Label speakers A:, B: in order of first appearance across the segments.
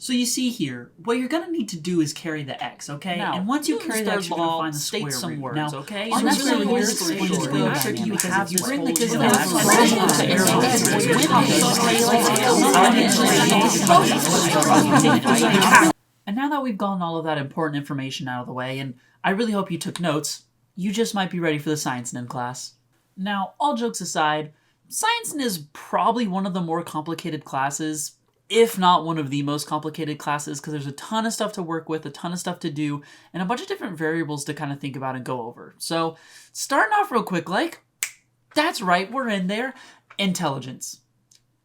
A: So you see here, what you're going to need to do is carry the x, okay?
B: Now,
A: and once you carry the x, you're going to find the
B: state
A: square
B: some
A: root.
B: words,
A: Now,
B: okay?
A: on
B: And
A: this
B: that's
A: really
B: really
A: is
B: explain
A: explains
B: the
A: the
B: whole
A: tricky
B: dynamic,
A: because
B: because
A: if you
B: this
A: bring
B: whole
A: the kids
B: wheel
A: into
B: has And now that we've gotten all of that important information out of the way, and I really hope you took notes, you just might be ready for the Science-Nin class. Now, all jokes aside, Science-Nin is probably one of the more complicated classes, if not one of the most complicated classes, because there's a ton of stuff to work with, a ton of stuff to do, and a bunch of different variables to kind of think about and go over. So, starting off real quick, that's right, we're in there. Intelligence.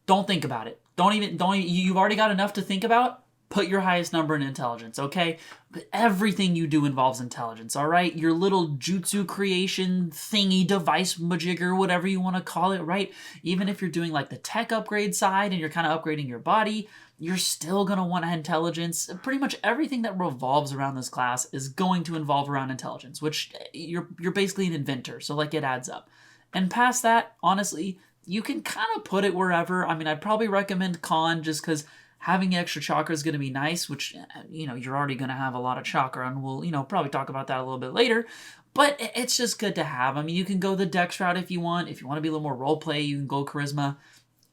B: Don't think about it. Don't even, you've already got enough to think about. Put your highest number in intelligence, okay? But everything you do involves intelligence, all right? Your little jutsu creation thingy, device majigger, whatever you want to call it, right? Even if you're doing like the tech upgrade side and you're kind of upgrading your body, you're still going to want intelligence. Pretty much everything that revolves around this class is going to involve around intelligence, which you're basically an inventor, so like it adds up. And past that, honestly, you can kind of put it wherever. I mean, I'd probably recommend con just because having extra chakra is going to be nice, which, you're already going to have a lot of chakra, and we'll, probably talk about that a little bit later. But it's just good to have. I mean, you can go the dex route if you want. If you want to be a little more roleplay, you can go charisma.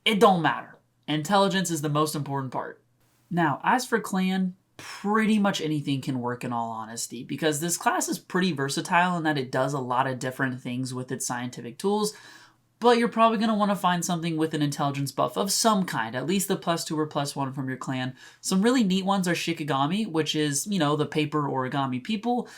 B: It don't matter. Intelligence is the most important part. Now, as for clan, pretty much anything can work in all honesty, because this class is pretty versatile in that it does a lot of different things with its scientific tools. But you're probably going to want to find something with an intelligence buff of some kind, at least the +2 or +1 from your clan. Some really neat ones are Shikigami, which is, the paper origami people.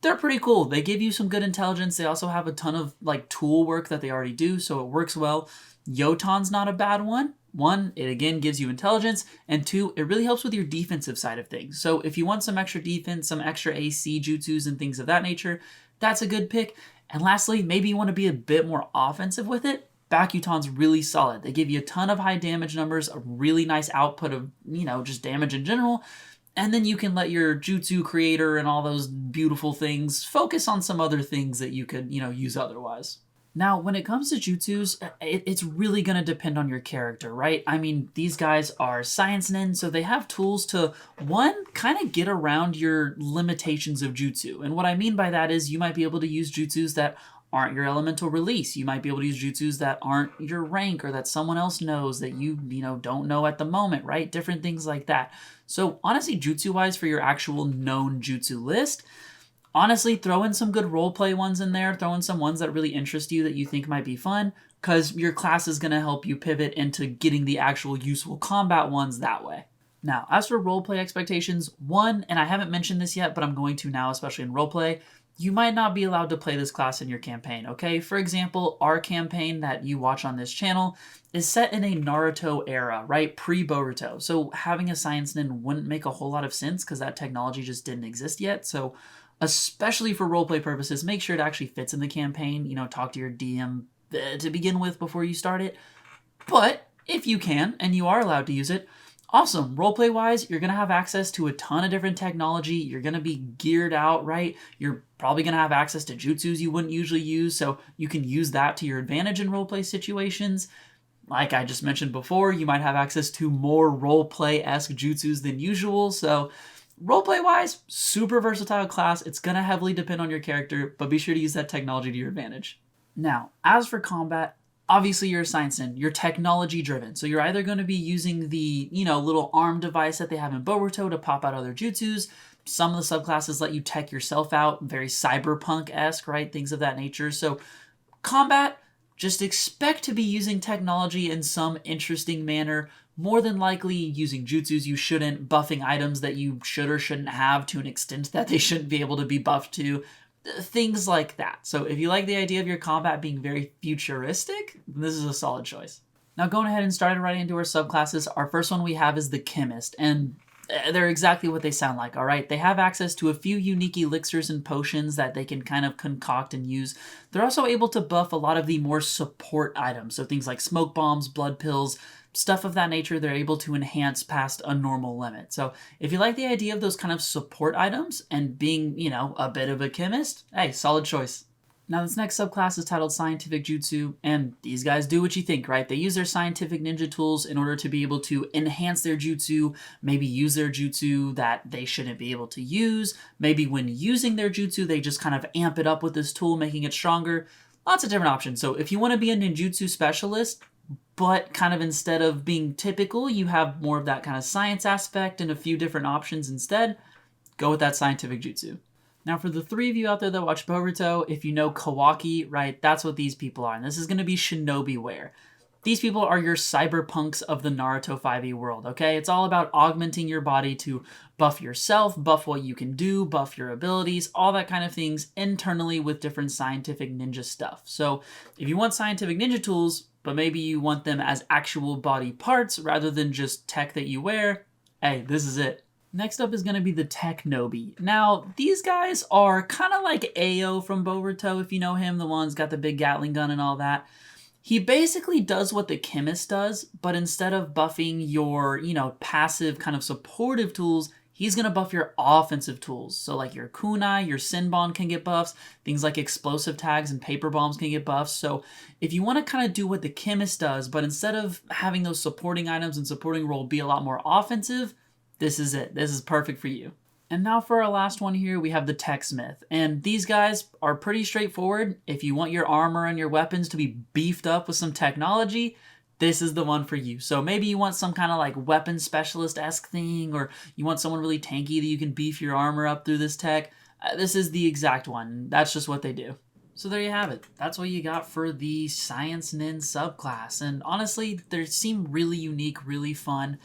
B: They're pretty cool. They give you some good intelligence. They also have a ton of tool work that they already do, so it works well. Yotan's not a bad one. One, it again gives you intelligence, and two, it really helps with your defensive side of things. So if you want some extra defense, some extra AC jutsus and things of that nature, that's a good pick. And lastly, maybe you want to be a bit more offensive with it. Bakutan's really solid. They give you a ton of high damage numbers, a really nice output of, just damage in general. And then you can let your jutsu creator and all those beautiful things focus on some other things that you could, use otherwise. Now, when it comes to jutsus, it's really going to depend on your character, right? I mean, these guys are Science-Nin, so they have tools to, one, kind of get around your limitations of jutsu. And what I mean by that is you might be able to use jutsus that aren't your elemental release. You might be able to use jutsus that aren't your rank or that someone else knows that you don't know at the moment, right? Different things like that. So honestly, jutsu-wise, for your actual known jutsu list, honestly, throw in some good roleplay ones in there. Throw in some ones that really interest you that you think might be fun, because your class is going to help you pivot into getting the actual useful combat ones that way. Now, as for roleplay expectations, one, and I haven't mentioned this yet, but I'm going to now, especially in roleplay, you might not be allowed to play this class in your campaign, okay? For example, our campaign that you watch on this channel is set in a Naruto era, right? Pre-Boruto. So having a Science-Nin wouldn't make a whole lot of sense because that technology just didn't exist yet. So especially for roleplay purposes, make sure it actually fits in the campaign. Talk to your DM to begin with before you start it. But if you can, and you are allowed to use it, awesome. Roleplay-wise, you're going to have access to a ton of different technology. You're going to be geared out, right? You're probably going to have access to jutsus you wouldn't usually use, so you can use that to your advantage in roleplay situations. Like I just mentioned before, you might have access to more roleplay-esque jutsus than usual, so roleplay-wise, super versatile class. It's going to heavily depend on your character, but be sure to use that technology to your advantage. Now, as for combat, obviously you're a Science-Nin. You're technology-driven, so you're either going to be using the, little arm device that they have in Boruto to pop out other jutsus. Some of the subclasses let you tech yourself out, very cyberpunk-esque, right? Things of that nature. So combat, just expect to be using technology in some interesting manner. More than likely using jutsus you shouldn't, buffing items that you should or shouldn't have to an extent that they shouldn't be able to be buffed to. Things like that. So if you like the idea of your combat being very futuristic, this is a solid choice. Now going ahead and starting right into our subclasses, our first one we have is the Chemist, and they're exactly what they sound like, alright? They have access to a few unique elixirs and potions that they can kind of concoct and use. They're also able to buff a lot of the more support items, so things like smoke bombs, blood pills, stuff of that nature. They're able to enhance past a normal limit. So if you like the idea of those kind of support items and being, a bit of a chemist, hey, solid choice. Now this next subclass is titled Scientific Jutsu, and these guys do what you think, right? They use their scientific ninja tools in order to be able to enhance their jutsu, maybe use their jutsu that they shouldn't be able to use. Maybe when using their jutsu, they just kind of amp it up with this tool, making it stronger. Lots of different options. So if you want to be a ninjutsu specialist, but kind of instead of being typical, you have more of that kind of science aspect and a few different options instead, go with that scientific jutsu. Now, for the three of you out there that watch Boruto, if you know Kawaki, right, that's what these people are. And this is going to be Shinobi-Ware. These people are your cyberpunks of the Naruto 5e world, okay? It's all about augmenting your body to buff yourself, buff what you can do, buff your abilities, all that kind of things internally with different scientific ninja stuff. So if you want scientific ninja tools, but maybe you want them as actual body parts rather than just tech that you wear, hey, this is it. Next up is going to be the Technobi. Now, these guys are kind of like Ao from Boruto, if you know him, the one's got the big Gatling gun and all that. He basically does what the Chemist does, but instead of buffing your, passive kind of supportive tools, he's going to buff your offensive tools. So like your kunai, your Senbon can get buffs, things like explosive tags and paper bombs can get buffs. So if you want to kind of do what the Chemist does, but instead of having those supporting items and supporting role be a lot more offensive, this is it. This is perfect for you. And now for our last one here, we have the Techsmith. And these guys are pretty straightforward. If you want your armor and your weapons to be beefed up with some technology, this is the one for you. So maybe you want some kind of like weapon specialist-esque thing, or you want someone really tanky that you can beef your armor up through this tech. This is the exact one. That's just what they do. So there you have it. That's what you got for the Science-Nin subclass. And honestly, they seem really unique, really fun.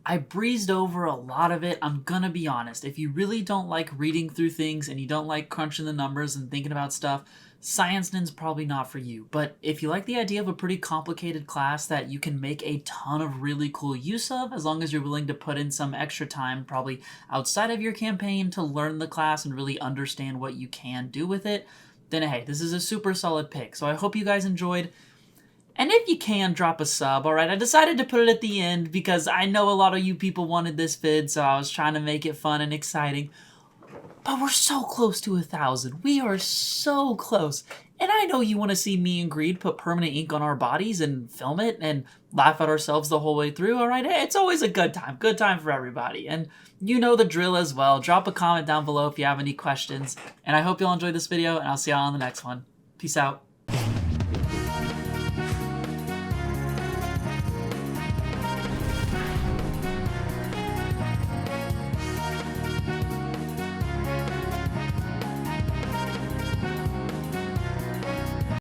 B: I breezed over a lot of it. I'm gonna be honest. If you really don't like reading through things and you don't like crunching the numbers and thinking about stuff, Science-Nin's probably not for you. But if you like the idea of a pretty complicated class that you can make a ton of really cool use of, as long as you're willing to put in some extra time, probably outside of your campaign, to learn the class and really understand what you can do with it, then hey, this is a super solid pick. So I hope you guys enjoyed. And if you can, drop a sub, alright? I decided to put it at the end because I know a lot of you people wanted this vid, so I was trying to make it fun and exciting. But we're so close to 1,000. We are so close. And I know you want to see me and Greed put permanent ink on our bodies and film it and laugh at ourselves the whole way through, alright? Hey, it's always a good time. Good time for everybody. And you know the drill as well. Drop a comment down below if you have any questions. And I hope you'll enjoy this video, and I'll see y'all on the next one. Peace out.